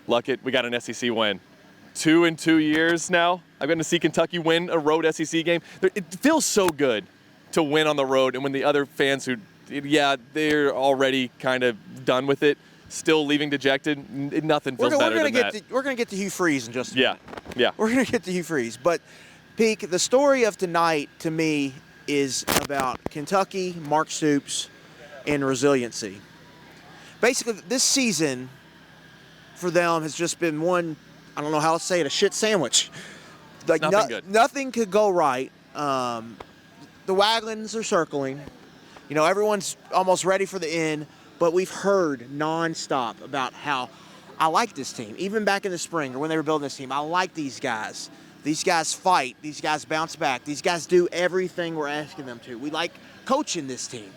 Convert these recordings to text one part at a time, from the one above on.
Luckett, we got an SEC win. 2 in 2 years now, I'm going to see Kentucky win a road SEC game. It feels so good to win on the road, and when the other fans who, they're already kind of done with it, still leaving dejected, nothing feels better than that. We're going to get to Hugh Freeze in just a minute. Yeah. We're going to get to Hugh Freeze. But, Peake, the story of tonight, to me, is about Kentucky, Mark Stoops, and resiliency. Basically, this season for them has just been one, I don't know how to say it, a shit sandwich. Like nothing good. Nothing could go right. The wagons are circling. Everyone's almost ready for the end, but we've heard nonstop about how I like this team. Even back in the spring or when they were building this team, I like these guys. These guys fight. These guys bounce back. These guys do everything we're asking them to. We like coaching this team.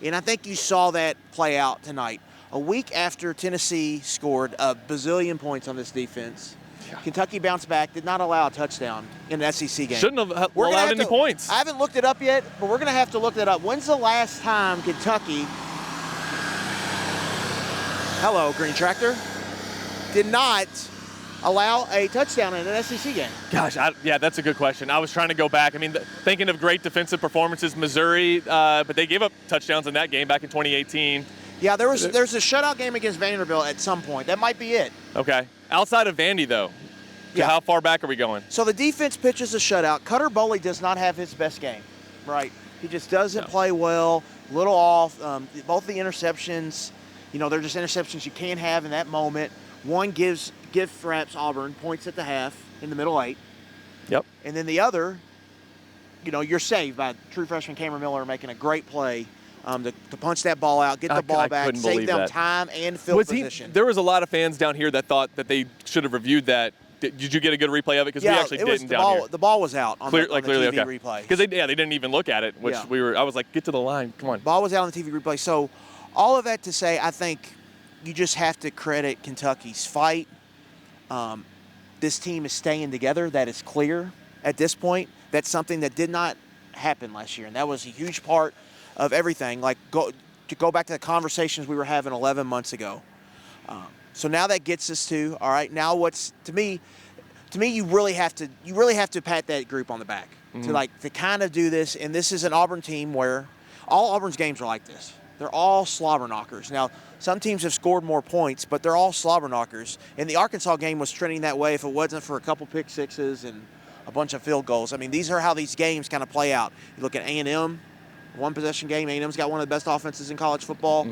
And I think you saw that play out tonight. A week after Tennessee scored a bazillion points on this defense, Kentucky bounced back, did not allow a touchdown in an SEC game. Shouldn't have allowed any points. I haven't looked it up yet, but we're going to have to look that up. When's the last time Kentucky, hello, Green Tractor, did not allow a touchdown in an SEC game? Gosh, that's a good question. I was trying to go back. I mean, thinking of great defensive performances, Missouri, but they gave up touchdowns in that game back in 2018. Yeah, there's a shutout game against Vanderbilt at some point. That might be it. Okay. Outside of Vandy, though, how far back are we going? So the defense pitches a shutout. Cutter Boley does not have his best game, right? He just doesn't play well, little off. Both the interceptions, they're just interceptions you can't have in that moment. One gives Fraps Auburn points at the half in the middle 8. Yep. And then the other, you're saved by true freshman Cameron Miller making a great play to punch that ball out, get the ball back, save them time and field position. There was a lot of fans down here that thought that they should have reviewed that. Did you get a good replay of it? Because we actually didn't down here. The ball was out on the TV replay. Because they didn't even look at it, which I was like, get to the line, come on. Ball was out on the TV replay. So all of that to say, I think you just have to credit Kentucky's fight. This team is staying together. That is clear at this point. That's something that did not happen last year, and that was a huge part of everything. Like to go back to the conversations we were having 11 months ago. So now that gets us to, all right, now what's to me you really have to pat that group on the back to kind of do this. And this is an Auburn team where all Auburn's games are like this. They're all slobber knockers. Now, some teams have scored more points, but they're all slobber knockers. And the Arkansas game was trending that way if it wasn't for a couple pick sixes and a bunch of field goals. I mean, these are how these games kind of play out. You look at A&M, one-possession game. A&M's got one of the best offenses in college football.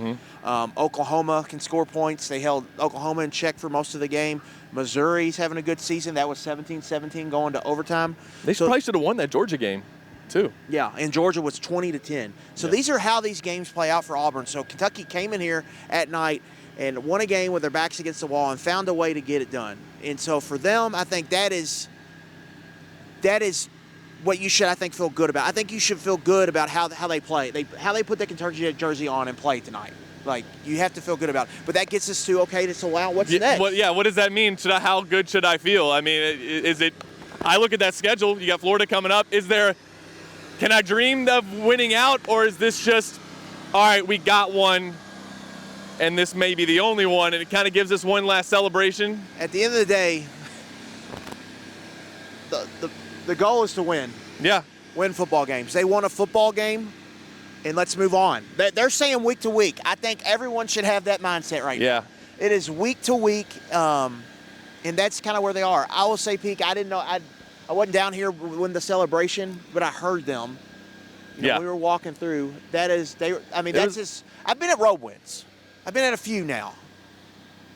Oklahoma can score points. They held Oklahoma in check for most of the game. Missouri's having a good season. That was 17-17 going to overtime. They probably should have won that Georgia game, too. Yeah, and Georgia was 20-10. So these are how these games play out for Auburn. So Kentucky came in here at night and won a game with their backs against the wall and found a way to get it done. And so for them, I think that is what you should, I think, feel good about. I think you should feel good about how they play, how they put that Kentucky jersey on and play tonight. Like, you have to feel good about it. But that gets us to, okay, so what's next? What does that mean? How good should I feel? I mean, is it – I look at that schedule. You got Florida coming up. Can I dream of winning out, or is this just, all right, we got one, and this may be the only one, and it kind of gives us one last celebration? At the end of the day, the goal is to win. Yeah. Win football games. They won a football game, and let's move on. They're saying week to week. I think everyone should have that mindset right now. It is week to week, and that's kind of where they are. I will say, Peake, I didn't know – I wasn't down here when the celebration, but I heard them. We were walking through. I've been at road wins. I've been at a few now.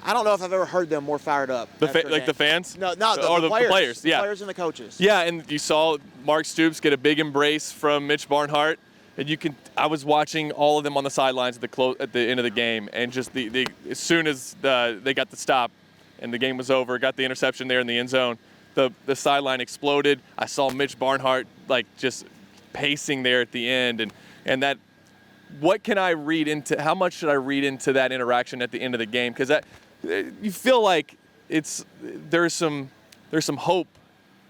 I don't know if I've ever heard them more fired up. The fans? No, the players. The players and the coaches. Yeah, and you saw Mark Stoops get a big embrace from Mitch Barnhart. And I was watching all of them on the sidelines at the end of the game, and just as soon as they got the stop and the game was over, got the interception there in the end zone, the sideline exploded. I saw Mitch Barnhart just pacing there at the end, and that. What can I read into? How much should I read into that interaction at the end of the game? Because you feel like there's some hope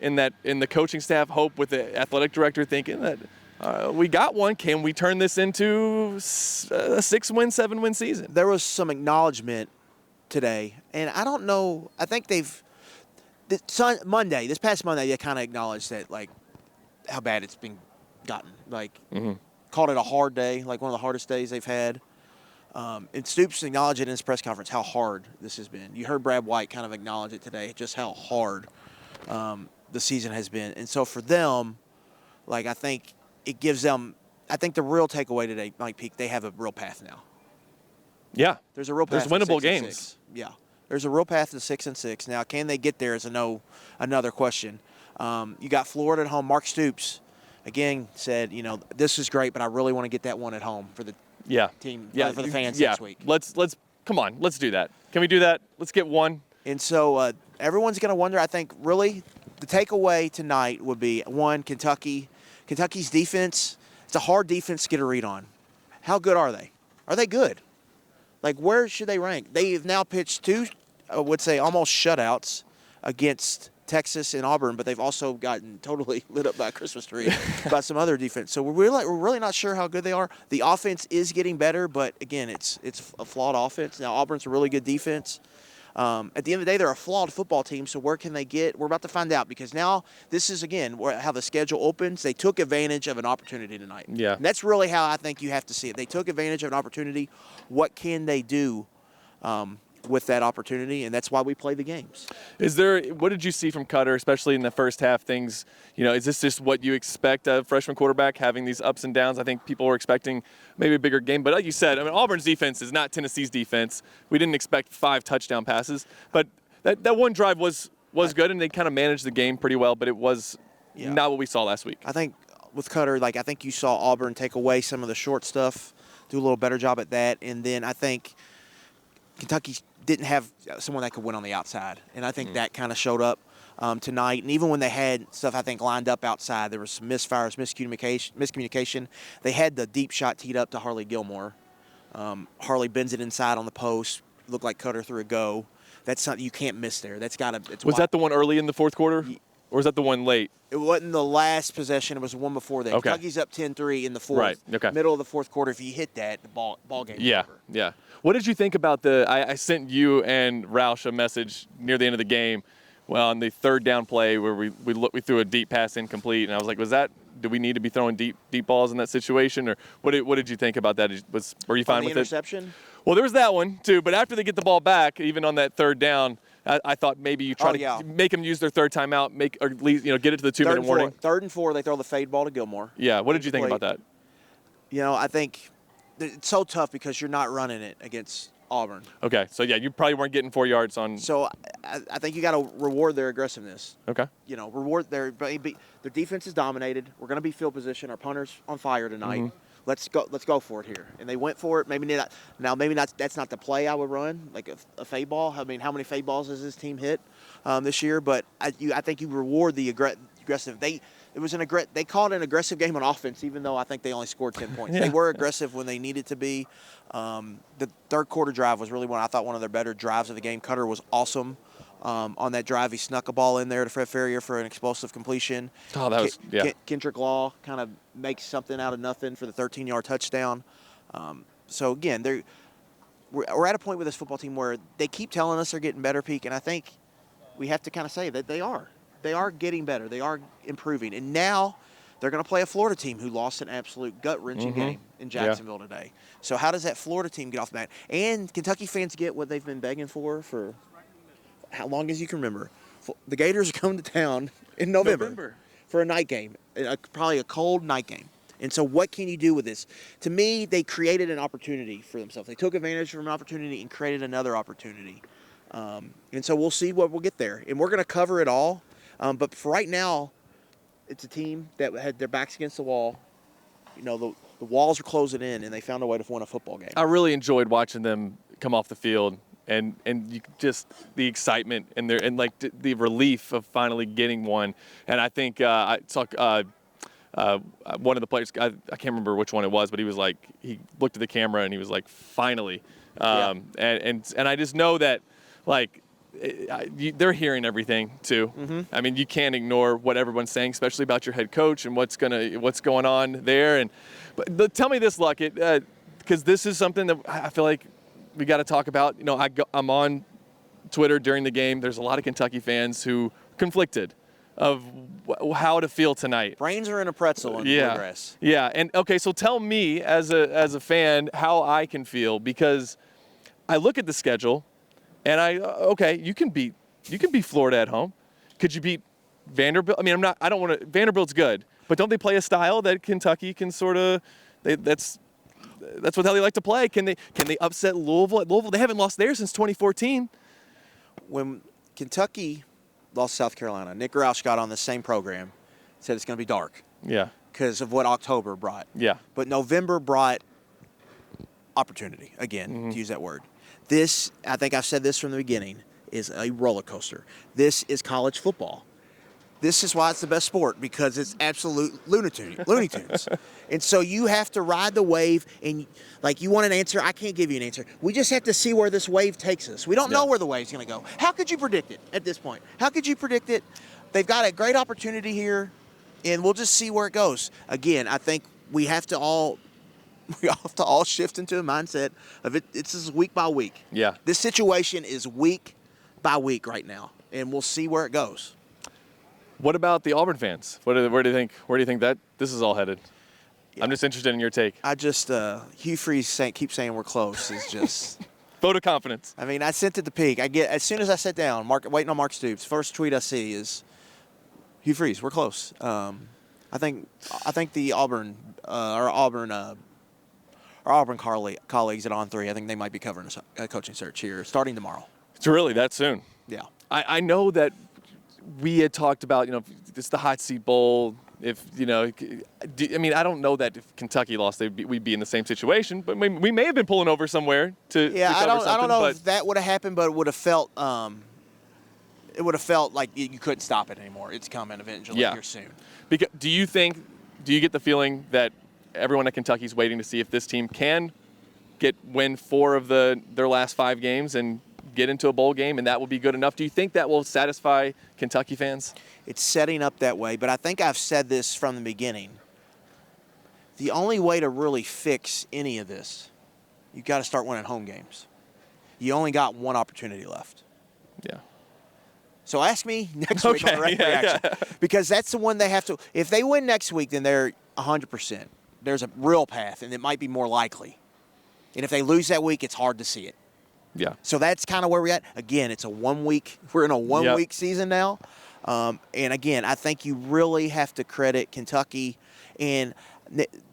in the coaching staff, hope with the athletic director thinking that we got one. Can we turn this into a 6-win, 7-win season? There was some acknowledgement today, and I don't know. I think they've this past Monday, they kind of acknowledged that like how bad it's been gotten. Like called it a hard day, like one of the hardest days they've had. And Stoops acknowledged it in his press conference how hard this has been. You heard Brad White kind of acknowledge it today, just how hard the season has been. And so for them, like I think it gives them. I think the real takeaway today, like Peake, they have a real path now. Yeah, there's a real path. There's winnable to 6-6. games. Yeah, there's a real path to 6-6. Now, can they get there is another question. You got Florida at home. Mark Stoops, again, said, this is great, but I really want to get that one at home for the team, for the fans this week. Let's come on, let's do that. Can we do that? Let's get one. And so everyone's going to wonder. I think really the takeaway tonight would be one, Kentucky's defense. It's a hard defense to get a read on. How good are they? Are they good? Like, where should they rank? They've now pitched two, I would say, almost shutouts against Texas and Auburn, but they've also gotten totally lit up by a Christmas tree by some other defense. So we're really not sure how good they are. The offense is getting better, but, again, it's a flawed offense. Now, Auburn's a really good defense. At the end of the day, they're a flawed football team, so where can they get? We're about to find out because now this is, again, how the schedule opens. They took advantage of an opportunity tonight. Yeah. And that's really how I think you have to see it. They took advantage of an opportunity. What can they do with that opportunity? And that's why we play the games. What did you see from Cutter, especially in the first half? Things, is this just what you expect a freshman quarterback having these ups and downs? I think people were expecting maybe a bigger game, but like you said, Auburn's defense is not Tennessee's defense. We didn't expect 5 touchdown passes, but that one drive was good, and they kind of managed the game pretty well, but it was not what we saw last week. I think with Cutter, I think you saw Auburn take away some of the short stuff, do a little better job at that, and then I think Kentucky didn't have someone that could win on the outside, and I think that kind of showed up tonight. And even when they had stuff, I think, lined up outside, there was some misfires, miscommunication. They had the deep shot teed up to Harley Gilmore. Harley bends it inside on the post. Looked like Cutter threw a go. That's something you can't miss there. That's got to. Was that the one early in the fourth quarter, or was that the one late? It wasn't the last possession. It was the one before that. Okay. Kentucky's up 10-3 in the fourth. Right. Okay. Middle of the fourth quarter. If you hit that, the ball game. Yeah. Over. Yeah. What did you think about I sent you and Roush a message near the end of the game. Well, on the third down play where we threw a deep pass incomplete, and I was like, do we need to be throwing deep balls in that situation, or what did you think about that? Were you fine with interception? it? Well, there was that one too, but after they get the ball back, even on that third down, I thought maybe you try to make them use their third timeout, or at least get it to the 2-minute warning. 3rd and 4, they throw the fade ball to Gilmore. Yeah, what did you think about that? I think it's so tough because you're not running it against Auburn. Okay, so you probably weren't getting 4 yards on. So I think you got to reward their aggressiveness. Okay. Reward their defense is dominated. We're going to be field position. Our punter's on fire tonight. Mm-hmm. Let's go for it here. And they went for it. Maybe not. Now, maybe not. That's not the play I would run, like a fade ball. I mean, how many fade balls has this team hit this year? But I think you reward the aggressive. They called it an aggressive game on offense, even though I think they only scored 10 points. Yeah. They were aggressive when they needed to be. The third quarter drive was really one of their better drives of the game. Cutter was awesome. On that drive, he snuck a ball in there to Fred Ferrier for an explosive completion. Oh, that was Kendrick Law kind of makes something out of nothing for the 13-yard touchdown. So again, we're at a point with this football team where they keep telling us they're getting better, Peake, and I think we have to kind of say that they are. They are getting better. They are improving, and now they're going to play a Florida team who lost an absolute gut-wrenching game in Jacksonville today. So how does that Florida team get off the mat? And Kentucky fans get what they've been begging for how long as you can remember. The Gators are coming to town in November for a night game, probably a cold night game. And so what can you do with this? To me, they created an opportunity for themselves. They took advantage of an opportunity and created another opportunity. And so we'll see what we'll get there. And we're going to cover it all. But for right now, it's a team that had their backs against the wall. The walls are closing in, and they found a way to win a football game. I really enjoyed watching them come off the field. And you just the excitement and the relief of finally getting one. And I think I saw one of the players, I can't remember which one it was, but he was like, he looked at the camera and he was like, finally. And I just know that they're hearing everything too. Mm-hmm. I mean, you can't ignore what everyone's saying, especially about your head coach and what's going on there. But tell me this, Luckett, because this is something that I feel like we got to talk about, I'm on Twitter during the game. There's a lot of Kentucky fans who conflicted of how to feel tonight. Brains are in a pretzel in bluegrass. Yeah, and okay, so tell me as a fan how I can feel, because I look at the schedule and you can beat Florida at home. Could you beat Vanderbilt? I mean, Vanderbilt's good, but don't they play a style that Kentucky can that's what they like to play? Can they upset Louisville? At Louisville, they haven't lost there since 2014. When Kentucky lost South Carolina, Nick Roush got on the same program, said it's going to be dark. Yeah. Because of what October brought. Yeah. But November brought opportunity, again, to use that word. This, I think I've said this from the beginning, is a roller coaster. This is college football. This is why it's the best sport, because it's absolute Looney Tunes. And so you have to ride the wave, and like, you want an answer, I can't give you an answer. We just have to see where this wave takes us. We don't know where the wave's going to go. How could you predict it at this point? How could you predict it? They've got a great opportunity here, and we'll just see where it goes. Again, I think we have to all shift into a mindset of it. It's just week by week. Yeah. This situation is week by week right now, and we'll see where it goes. What about the Auburn fans? Where do you think that this is all headed? Yeah. I'm just interested in your take. Hugh Freeze keeps saying we're close. Is just vote of confidence. I mean, I sent it to Peake. As soon as I sit down, waiting on Mark Stoops. First tweet I see is Hugh Freeze. We're close. I think the Auburn colleagues at On3, I think they might be covering a coaching search here starting tomorrow. It's really that soon. Yeah. I know that we had talked about, it's the hot seat bowl. I don't know that if Kentucky lost, we'd be in the same situation, but we may have been pulling over somewhere to cover something. I don't know if that would have happened, but it would have felt like you couldn't stop it anymore. It's coming eventually here soon. Because do you get the feeling that everyone at Kentucky's waiting to see if this team can win 4 of their last 5 games and get into a bowl game, and that will be good enough? Do you think that will satisfy Kentucky fans? It's setting up that way, but I think I've said this from the beginning. The only way to really fix any of this, you've got to start winning home games. You only got one opportunity left. Yeah. So ask me next week on Direct Reaction. Yeah. Because that's the one they have to – if they win next week, then they're 100%. There's a real path, and it might be more likely. And if they lose that week, it's hard to see it. Yeah. So that's kind of where we're at. Again, it's a 1 week. We're in a 1 week season now. And again, I think you really have to credit Kentucky. And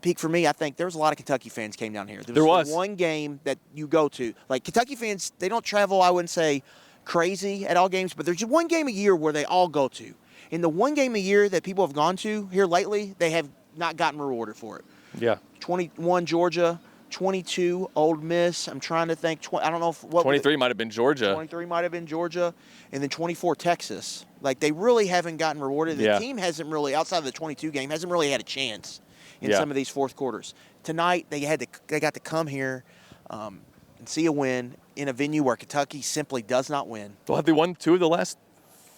Peake, for me, I think there was a lot of Kentucky fans came down here. There was one game that you go to. Like, Kentucky fans, they don't travel, I wouldn't say, crazy at all games, but there's just one game a year where they all go to. And the one game a year that people have gone to here lately, they have not gotten rewarded for it. Yeah. 21 Georgia. 22 Ole Miss. I'm trying to think. I don't know if 23 might have been Georgia. 23 might have been Georgia, and then 24 Texas. Like, they really haven't gotten rewarded. The team hasn't really, outside of the 22 game, hasn't really had a chance in some of these fourth quarters. Tonight they got to come here and see a win in a venue where Kentucky simply does not win. Well, have they won 2 of the last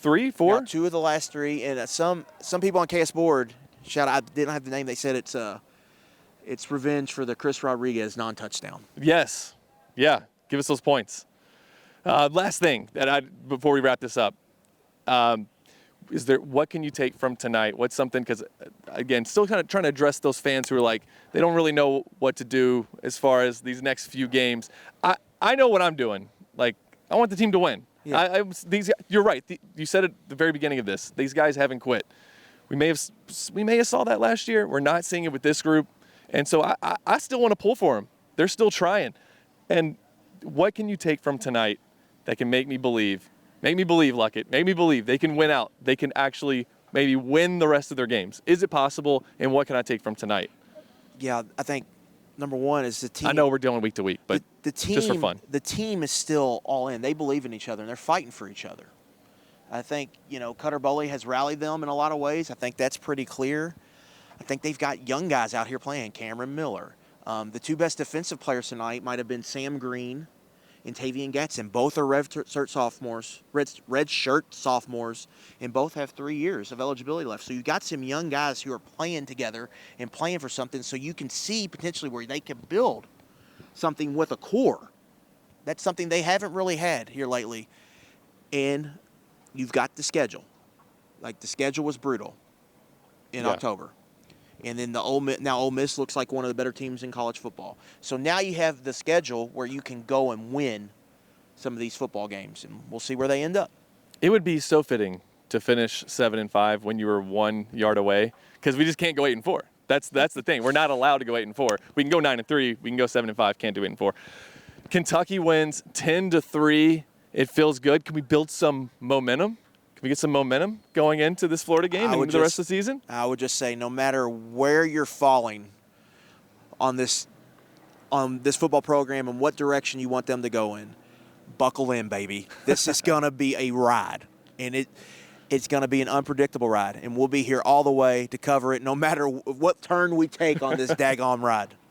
3, 4? Yeah, 2 of the last 3, and some people on KS Board, shout out, I didn't have the name. They said it's revenge for the Chris Rodriguez non-touchdown. Yes. Yeah. Give us those points. Last thing before we wrap this up, what can you take from tonight? What's something, because again, still kind of trying to address those fans who are like, they don't really know what to do as far as these next few games. I know what I'm doing. Like, I want the team to win. Yeah. You're right. You said at the very beginning of this, these guys haven't quit. We may have saw that last year. We're not seeing it with this group. And so I still want to pull for them. They're still trying. And what can you take from tonight that can make me believe, Luckett, make me believe they can win out. They can actually maybe win the rest of their games. Is it possible? And what can I take from tonight? Yeah, I think number one is the team. I know we're dealing week to week, but the team, just for fun. The team is still all in. They believe in each other, and they're fighting for each other. I think, Cutter Boley has rallied them in a lot of ways. I think that's pretty clear. I think they've got young guys out here playing. Cameron Miller. The 2 best defensive players tonight might have been Sam Green and Tavian Gatson. Both are redshirt sophomores, and both have 3 years of eligibility left. So you've got some young guys who are playing together and playing for something, so you can see potentially where they can build something with a core. That's something they haven't really had here lately. And you've got the schedule. Like, the schedule was brutal in Yeah. October. And then Ole Miss looks like one of the better teams in college football. So now you have the schedule where you can go and win some of these football games, and we'll see where they end up. It would be so fitting to finish 7-5 when you were 1 yard away, because we just can't go 8-4. That's the thing. We're not allowed to go 8-4. We can go 9-3. We can go 7-5. Can't do 8-4. Kentucky wins 10-3. It feels good. Can we build some momentum? Can we get some momentum going into this Florida game and the rest of the season? I would just say, no matter where you're falling on this football program and what direction you want them to go in, buckle in, baby. This is going to be a ride, and it's going to be an unpredictable ride, and we'll be here all the way to cover it, no matter what turn we take on this daggone ride.